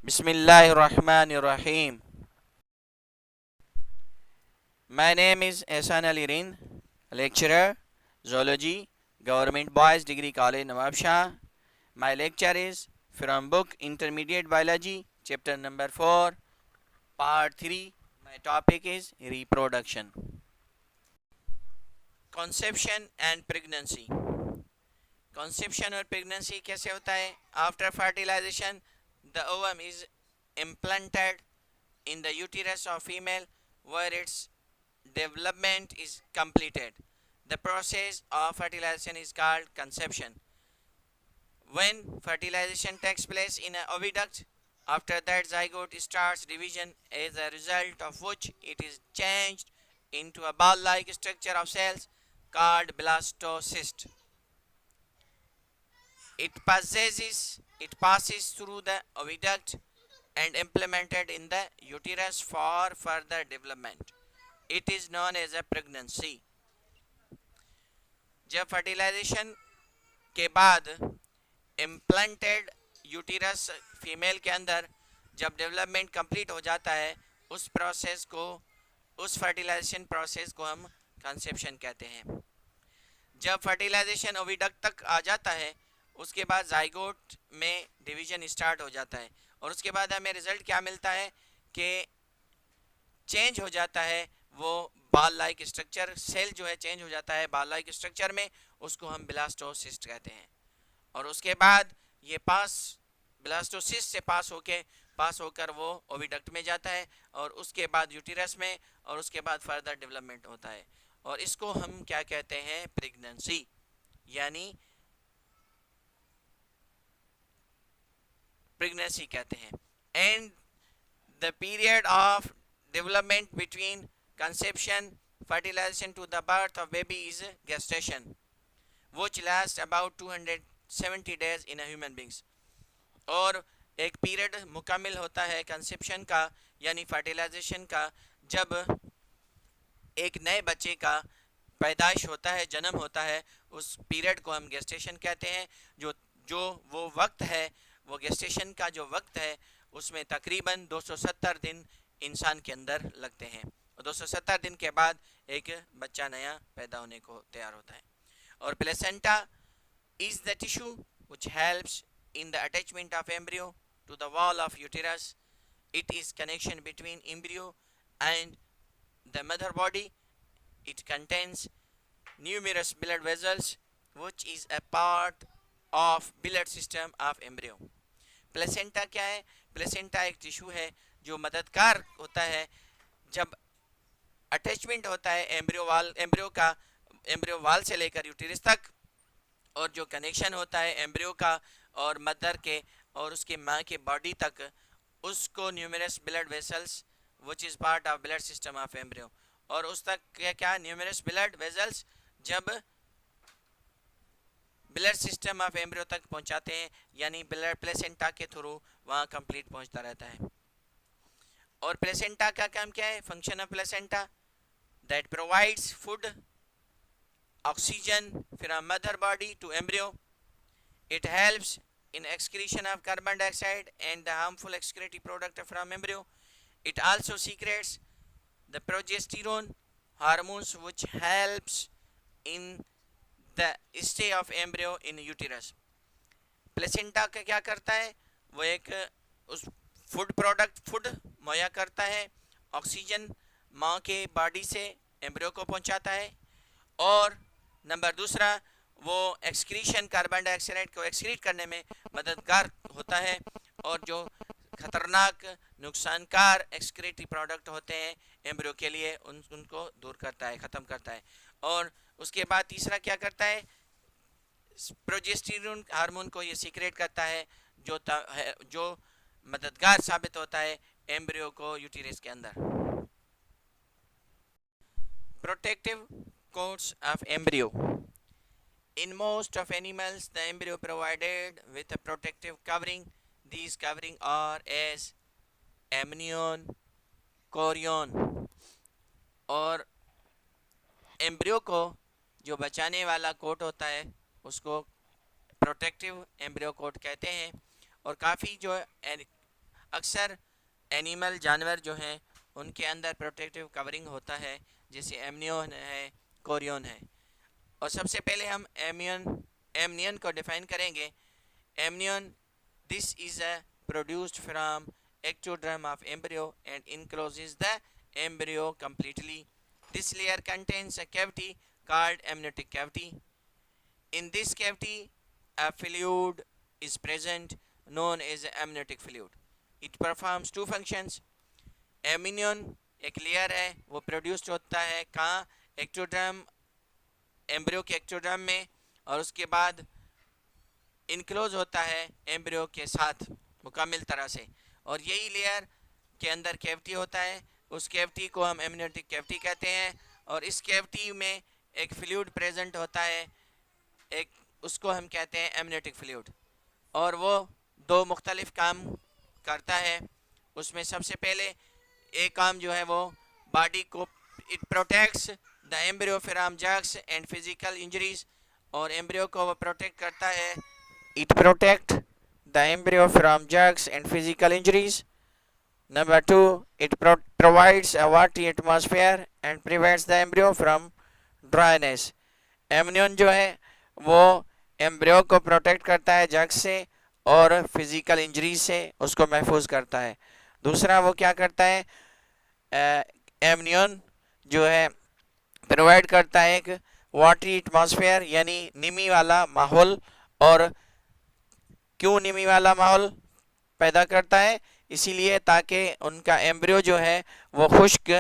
Bismillahirrahmanirrahim. My name is Ehsan Ali Rind, lecturer, zoology, Government Boys Degree College, Nawab Shah. My lecture is from book Intermediate Biology, chapter number 4, part 3. My topic is reproduction. Conception and pregnancy. Conception और pregnancy कैसे होता है? After fertilization, the ovum is implanted in the uterus of female where its development is completed. The process of fertilization is called conception. When fertilization takes place in an oviduct, after that zygote starts division, as a result of which it is changed into a ball-like structure of cells called blastocyst. It passes through the oviduct and implemented in the uterus for further development. It is known as a pregnancy. जब fertilisation के बाद implanted uterus female के अंदर जब development complete हो जाता है, उस प्रोसेस को, उस फर्टिलाइजेशन प्रोसेस को हम कंसेप्शन कहते हैं. जब फर्टिलाइजेशन ओविडक्ट तक आ जाता है, उसके बाद जाइगोट में डिवीजन स्टार्ट हो जाता है और उसके बाद हमें रिजल्ट क्या मिलता है कि चेंज हो जाता है वो बॉल लाइक स्ट्रक्चर. सेल जो है चेंज हो जाता है बॉल लाइक स्ट्रक्चर में, उसको हम ब्लास्टोसिस्ट कहते हैं. और उसके बाद ये ब्लास्टोसिस्ट से पास होकर वो ओविडक्ट में जाता है और उसके बाद यूटेरस में, और उसके बाद फर्दर डेवलपमेंट होता है. और इसको हम क्या कहते हैं? प्रेगनेंसी, यानी प्रेगनेंसी कहते हैं. And the period of development between conception, fertilization to the birth of baby is gestation, which lasts about 270 days in a human beings. और एक पीरियड मुकम्मिल होता है कंसेप्शन का यानी फर्टिलाइजेशन का, जब एक नए बच्चे का पैदाइश होता है, जन्म होता है, उस पीरियड को हम गेस्टेशन कहते हैं. जो वो वक्त है, वो गेस्टेशन का जो वक्त है, उसमें तकरीबन 270 दिन इंसान के अंदर लगते हैं और 270 दिन के बाद एक बच्चा नया पैदा होने को तैयार होता है. और placenta is the tissue which helps in the attachment of embryo to the wall of uterus. It is connection between embryo and the mother body. It contains numerous blood vessels which is a part of blood system of embryo. Placenta क्या है? Placenta एक tissue है जो मददगार होता है जब attachment होता है एम्ब्रियो वाल से लेकर यूटेरस तक, और जो कनेक्शन होता है एम्ब्रियो का और मदर के और उसके माँ के बॉडी तक, उसको numerous blood vessels which is part of blood system of embryo. और उस तक क्या न्यूमरस ब्लड वेसल्स जब ब्लड सिस्टम ऑफ एम्ब्रियो तक पहुँचाते हैं, यानी ब्लड प्लेसेंटा के थ्रू वहाँ कंप्लीट पहुँचता रहता है. और प्लेसेंटा का काम क्या है? Function of placenta that provides food, oxygen from mother body to embryo. It helps in excretion of carbon dioxide and the harmful excretory product from embryo. It also secrets the progesterone hormones which helps in the stay of embryo in uterus. Placenta का क्या करता है? वो एक उस food मुहैया करता है, ऑक्सीजन माँ के बॉडी से एम्ब्रियो को पहुंचाता है, और नंबर दूसरा वो एक्सक्रीशन कार्बन डाइऑक्साइड को एक्सक्रीट करने में मददगार होता है, और जो खतरनाक नुकसानकार एक्सक्रीटरी प्रोडक्ट होते हैं एम्ब्रियो के लिए उनको दूर करता है, ख़त्म करता है. और उसके बाद तीसरा क्या करता है? प्रोजेस्टेरोन हार्मोन को ये सीक्रेट करता है जो मददगार साबित होता है एम्ब्रियो को यूटेरस के अंदर. Protective quotes of embryo. In most of animals, the embryo provided with a protective covering. These covering are as amnion, chorion. और एम्ब्रियो को जो बचाने वाला कोट होता है उसको प्रोटेक्टिव एम्ब्रियो कोट कहते हैं. और काफ़ी जो अक्सर एनिमल जानवर जो हैं उनके अंदर प्रोटेक्टिव कवरिंग होता है, जैसे एमनियन है, कोरियन है। और सबसे पहले हम एमनियन को डिफाइन करेंगे। Amnion, this is produced from ectoderm of embryo and encloses the embryo completely. This layer contains a cavity called amniotic cavity. In this cavity, a fluid is present known as amniotic fluid. It performs two functions. एमिनियन एक layer है, वो produced होता है कहाँ, ectoderm, embryo के ectoderm में, और उसके बाद इनक्लोज होता है एम्ब्रियो के साथ मुकम्मल तरह से। और यही लेयर के अंदर कैविटी होता है, उस कैविटी को हम एमनियोटिक कैविटी कहते हैं। और इस कैविटी में एक फ्लूइड प्रेजेंट होता है, एक उसको हम कहते हैं एमनियोटिक फ्लूइड। और वो दो मुख्तलिफ काम करता है। उसमें सबसे पहले एक काम जो है वो बॉडी को, it protects the embryo from jerks and physical injuries, और एम्ब्रियो को वो प्रोटेक्ट करता है। It protect the embryo from jerks and physical injuries. Number 2, it provides a watery atmosphere and prevents the embryo from dryness. Amnion जो है वो embryo को protect करता है जर्क्स से और फिजिकल इंजरीज से उसको महफूज करता है। दूसरा वो क्या करता है, एमनियन जो है प्रोवाइड करता है एक वाटरी एटमॉस्फेयर यानी नमी वाला माहौल। और क्यों नमी वाला माहौल पैदा करता है, इसीलिए ताकि उनका एम्ब्रियो जो है वो खुश्क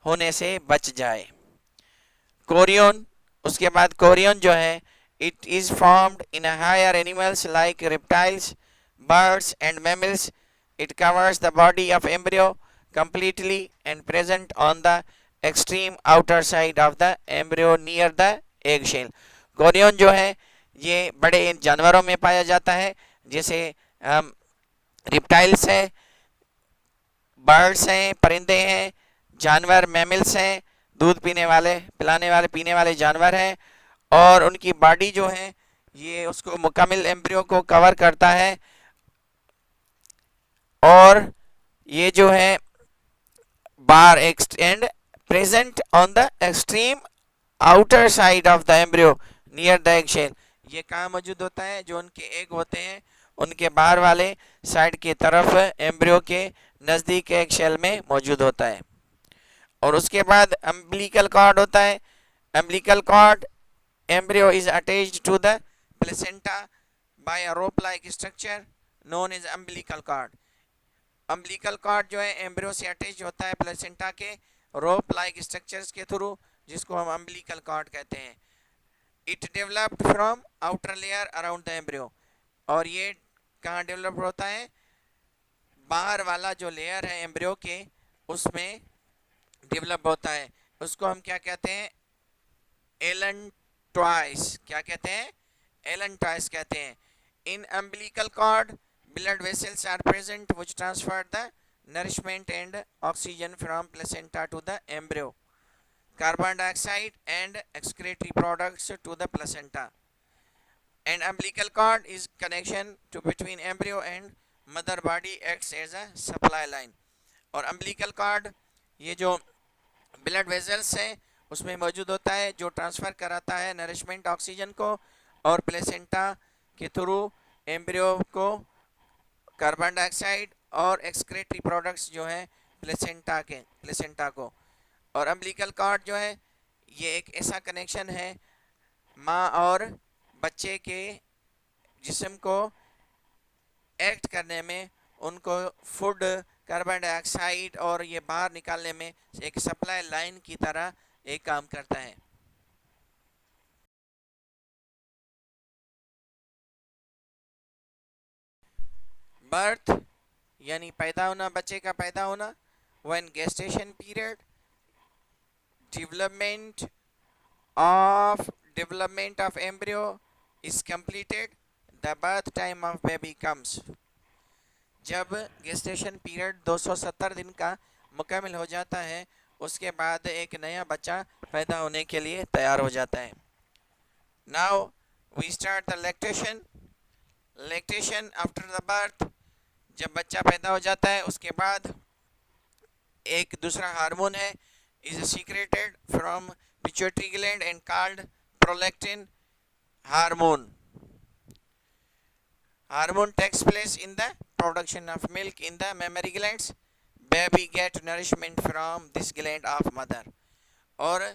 होने से बच जाए। कोरियन, उसके बाद कोरियन जो है, it is formed in higher animals like reptiles, birds and mammals. It covers the body of embryo completely and present on the extreme outer side of the embryo near the eggshell. Korean जो है ये बड़े जानवरों में पाया जाता है, जैसे रिप्टाइल्स हैं, बर्ड्स हैं, परिंदे हैं, जानवर मैमल्स हैं, दूध पीने वाले, पिलाने वाले, पीने वाले जानवर हैं। और उनकी बॉडी जो है ये उसको मुकम्मल एम्ब्रियो को कवर करता है। और ये जो है बार extend present on the extreme outer side of the embryo near the egg shell. ये कहाँ मौजूद होता है, जो उनके एग होते हैं उनके बाहर वाले साइड की तरफ एम्ब्रियो के नज़दीक एग शेल में मौजूद होता है। और उसके बाद अम्बिलिकल कॉर्ड होता है। Umbilical cord, embryo is attached to the placenta by a rope like structure known as umbilical cord. Umbilical cord जो है एम्ब्रियो से अटैच होता है प्लेसेंटा के रोप लाइक स्ट्रक्चर्स के थ्रू, जिसको हम अम्बिलिकल कॉर्ड कहते हैं। It developed from outer layer around the embryo. और ये कहाँ डेवलप होता है, बाहर वाला जो लेयर है एम्ब्रियो के उसमें डेवलप होता है। उसको हम क्या कहते हैं, एलेंट्राइस। क्या कहते हैं, एलेंट्राइस कहते हैं। In umbilical cord blood vessels are present which transfer the nourishment and oxygen from placenta to the embryo, carbon dioxide and excretory products to the placenta. And umbilical cord is connection to between embryo and mother body, acts as a supply line. और umbilical cord ये जो blood vessels है उसमें मौजूद होता है, जो transfer कराता है नरिशमेंट ऑक्सीजन को और प्लेसेंटा के थ्रू एम्ब्रियो को कार्बन डाइऑक्साइड और एक्सक्रेटरी प्रोडक्ट्स जो हैं प्लेसेंटा को। और अम्बिलिकल कॉर्ड जो है ये एक ऐसा कनेक्शन है माँ और बच्चे के जिस्म को एक्ट करने में, उनको फूड, कार्बन डाइऑक्साइड और ये बाहर निकालने में एक सप्लाई लाइन की तरह एक काम करता है। बर्थ यानी पैदा होना, बच्चे का पैदा होना। When gestation period, development of embryo is completed, the birth time of baby comes. जब गेस्टेशन पीरियड 270 दिन का मुकम्मल हो जाता है उसके बाद एक नया बच्चा पैदा होने के लिए तैयार हो जाता है। Now we start the lactation. Lactation after the birth, जब बच्चा पैदा हो जाता है उसके बाद एक दूसरा हार्मोन है is secreted from pituitary gland and called prolactin hormone. Hormone takes place in the production of milk in the mammary glands. Baby get nourishment from this gland of mother. और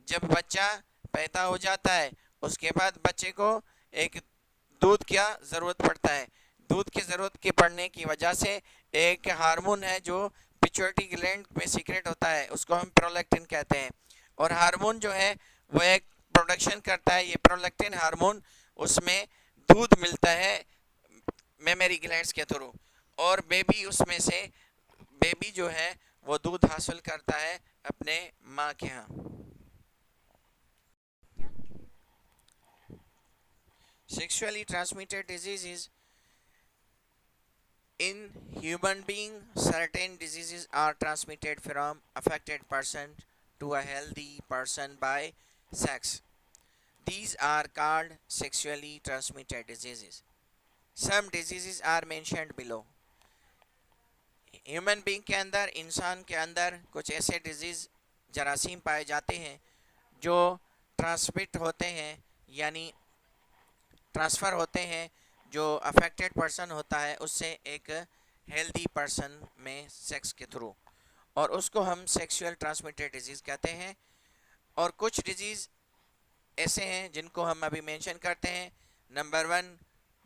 जब बच्चा पैदा हो जाता है उसके बाद बच्चे को एक दूध की ज़रूरत पड़ता है. दूध की ज़रूरत के पड़ने की वजह से एक हार्मोन है जो पिट्यूटरी ग्लैंड में सीक्रेट होता है, उसको हम प्रोलैक्टिन कहते हैं. और हार्मोन जो है वो एक प्रोडक्शन करता है, ये प्रोलैक्टिन हार्मोन, उसमें दूध मिलता है मेमरी ग्लैंड्स के थ्रू, और बेबी उसमें से बेबी जो है वो दूध हासिल करता है अपने माँ के यहाँ. Sexually transmitted diseases in human being, certain diseases are transmitted from affected person to a healthy person by sex. These are called sexually transmitted diseases. Some diseases are mentioned below. Human being के अंदर, इंसान के अंदर कुछ ऐसे disease जरासीम पाए जाते हैं जो ट्रांसमिट होते हैं यानी ट्रांसफ़र होते हैं, जो अफेक्टेड पर्सन होता है उससे एक हेल्दी पर्सन में सेक्स के थ्रू, और उसको हम सेक्सुअल ट्रांसमिटेड डिजीज़ कहते हैं. और कुछ डिजीज़ ऐसे हैं जिनको हम अभी मेंशन करते हैं. Number 1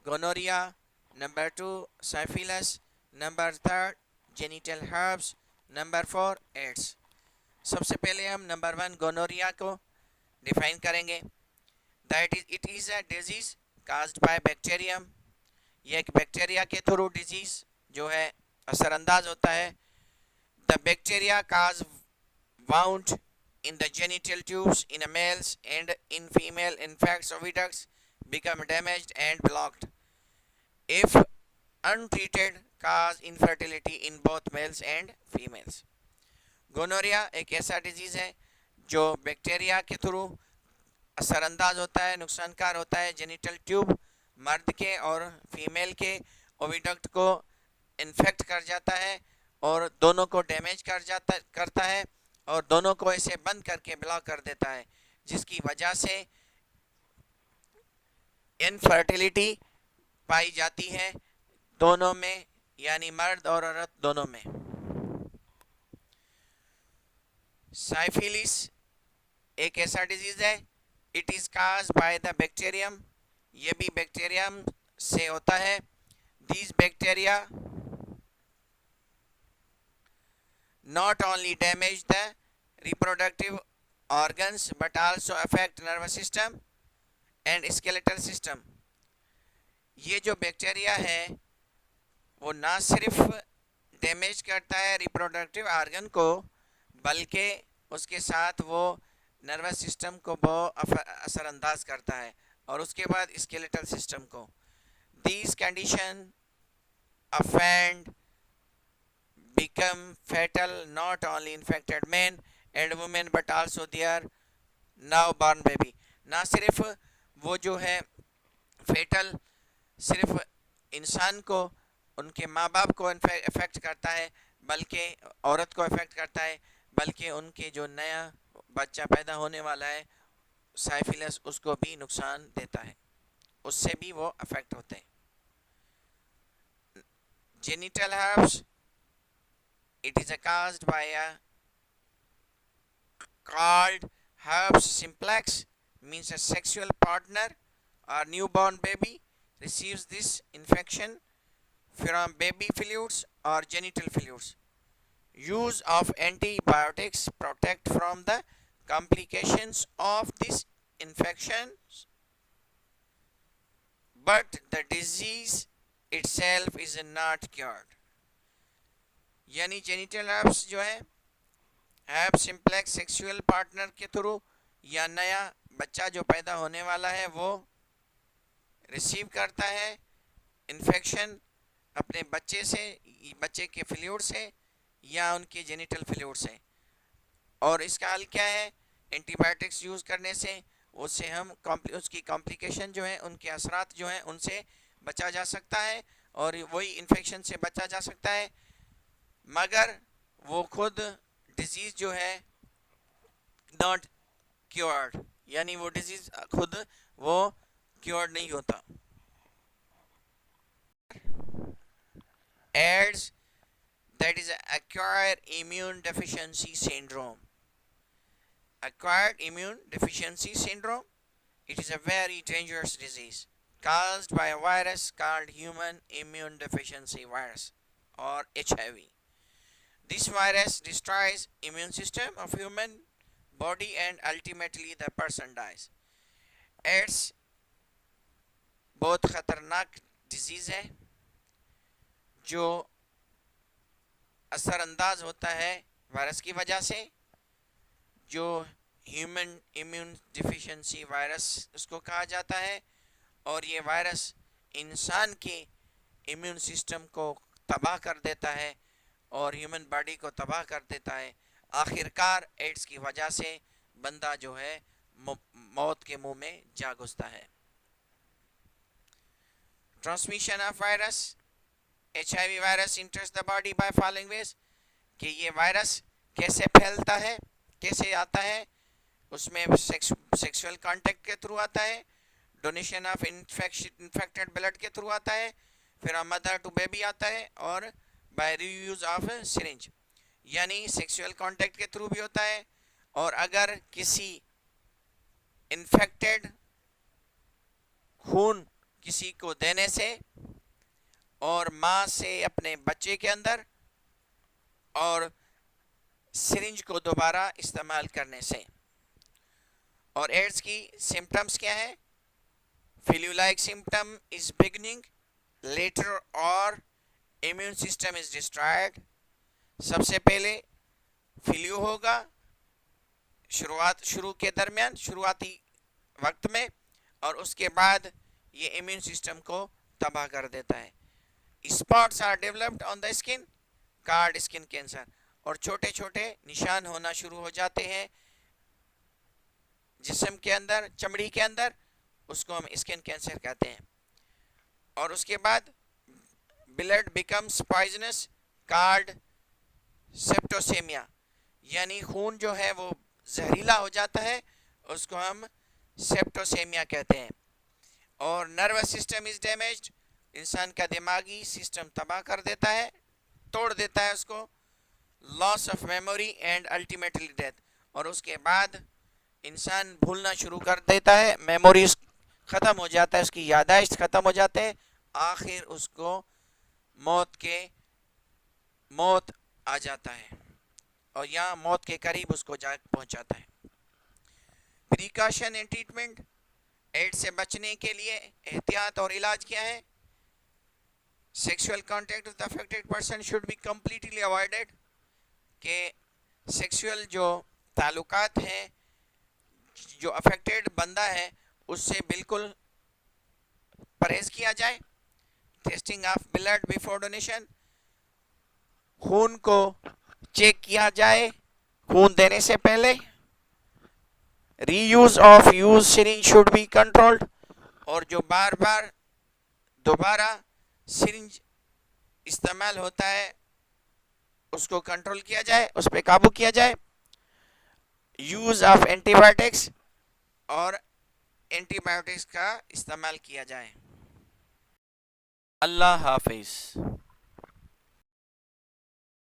gonorrhoea, number 2 syphilis, number 3 genital herpes, number 4 AIDS. सबसे पहले हम नंबर 1 गोनोरिया को डिफाइन करेंगे. That is it is a disease caused by bacterium. ये एक बैक्टीरिया के थ्रू डिजीज़ जो है असरअंदाज होता है. The bacteria cause wound in the genital tubes in a males and in female infects oviducts become damaged and blocked. If untreated, cause infertility in both males and females. Gonorrhoea एक ऐसा disease है जो bacteria के through असरअंदाज होता है, नुकसानकार होता है. Genital tube मर्द के और फीमेल के ओविडक्ट को इन्फेक्ट कर जाता है और दोनों को डैमेज करता है और दोनों को ऐसे बंद करके ब्लॉक कर देता है, जिसकी वजह से इनफर्टिलिटी पाई जाती है दोनों में, यानी मर्द और औरत दोनों में. साइफिलिस एक ऐसा डिजीज़ है. It is cause by the bacterium. ये भी बैक्टीरियम से होता है. These bacteria not only damage the reproductive organs but also affect nervous system and skeletal system. ये जो बैक्टीरिया है वो ना सिर्फ डैमेज करता है रिप्रोडक्टिव ऑर्गन को, बल्कि उसके साथ वो नर्वस सिस्टम को बहुत असरअंदाज करता है और उसके बाद स्केलेटल सिस्टम को. These condition offend become fatal not only infected men and women but also their now born baby. ना सिर्फ वो जो है फेटल सिर्फ इंसान को, उनके माँ बाप को इफेक्ट करता है, बल्कि औरत को इफेक्ट करता है, बल्कि उनके जो नया बच्चा पैदा होने वाला है साइफिलिस, उसको भी नुकसान देता है, उससे भी वो अफेक्ट होते हैं. Genital herbs, it is caused by a called herpes simplex, means a sexual partner or newborn baby receives this infection from baby fluids or genital fluids. Use of antibiotics protect from the complications of this infection, but the disease itself is not cured. यानी genital herbs जो है herb simplex sexual partner के through या नया बच्चा जो पैदा होने वाला है वो रिसीव करता है इन्फेक्शन अपने बच्चे से, बच्चे के फ्लूइड से या उनके जेनिटल फ्लूइड से. और इसका हल क्या है? एंटीबायोटिक्स यूज़ करने से उससे हम उसकी कॉम्प्लिकेशन जो है, उनके असरात जो हैं उनसे बचा जा सकता है और वही इन्फेक्शन से बचा जा सकता है, मगर वो खुद डिजीज़ जो है नॉट क्योर्ड, यानी वो डिजीज़ खुद वो क्योर्ड नहीं होता. AIDS that is acquired immune deficiency syndrome. Acquired immune deficiency syndrome, it is a very dangerous disease caused by a virus called human immune deficiency virus or HIV. This virus destroys immune system of human body and ultimately the person dies. AIDS बहुत ख़तरनाक disease है जो असरअंदाज होता है virus की वजह से, जो ह्यूमन इम्यून डिफिशिएंसी वायरस उसको कहा जाता है. और ये वायरस इंसान के इम्यून सिस्टम को तबाह कर देता है और ह्यूमन बॉडी को तबाह कर देता है. आखिरकार एड्स की वजह से बंदा जो है मौत के मुंह में जा घुसता है. Transmission of virus, HIV virus इंटर्स the body by following veg, कि ये वायरस कैसे फैलता है, कैसे आता है. उसमें सेक्सुअल कांटेक्ट के थ्रू आता है, डोनेशन ऑफ इन्फेक्टेड ब्लड के थ्रू आता है, फिर मदर टू बेबी आता है, और बाय रीयूज ऑफ सिरिंज, यानी सेक्सुअल कांटेक्ट के थ्रू भी होता है. और अगर किसी इन्फेक्टेड खून किसी को देने से और माँ से अपने बच्चे के अंदर और सिरिंज को दोबारा इस्तेमाल करने से. और एड्स की सिम्टम्स क्या है? Flu like symptom is beginning later और इम्यून सिस्टम इज डिस्ट्रॉयड. सबसे पहले फ्लू होगा शुरू के दरमियान, शुरुआती वक्त में, और उसके बाद ये इम्यून सिस्टम को तबाह कर देता है. Spots are developed on the skin called skin cancer, और छोटे छोटे निशान होना शुरू हो जाते हैं जिस्म के अंदर, चमड़ी के अंदर, उसको हम स्किन कैंसर कहते हैं. और उसके बाद ब्लड बिकम्स पॉइजनस कॉल्ड सेप्टोसेमिया, यानी खून जो है वो जहरीला हो जाता है, उसको हम सेप्टोसेमिया कहते हैं. और नर्वस सिस्टम इज डैमेज्ड, इंसान का दिमागी सिस्टम तबाह कर देता है, तोड़ देता है उसको. Loss of memory and ultimately death, और उसके बाद इंसान भूलना शुरू कर देता है, मेमोरी ख़त्म हो जाता है, उसकी यादाश्त ख़त्म हो जाते हैं, आखिर उसको मौत आ जाता है, और यहाँ मौत के करीब उसको जा पहुँचाता है. प्रिकॉशन एंड ट्रीटमेंट, एड्स से बचने के लिए एहतियात और इलाज क्या है? Sexual contact with affected person should be completely avoided, कि सेक्सुअल जो ताल्लुकात हैं जो अफेक्टेड बंदा है उससे बिल्कुल परहेज़ किया जाए. Testing of blood before donation, खून को चेक किया जाए खून देने से पहले. Reuse of use syringe should be controlled, और जो बार बार दोबारा सिरिंज इस्तेमाल होता है उसको कंट्रोल किया जाए, उस पर काबू किया जाए. यूज ऑफ एंटीबायोटिक्स, और एंटीबायोटिक्स का इस्तेमाल किया जाए. अल्लाह हाफिज़.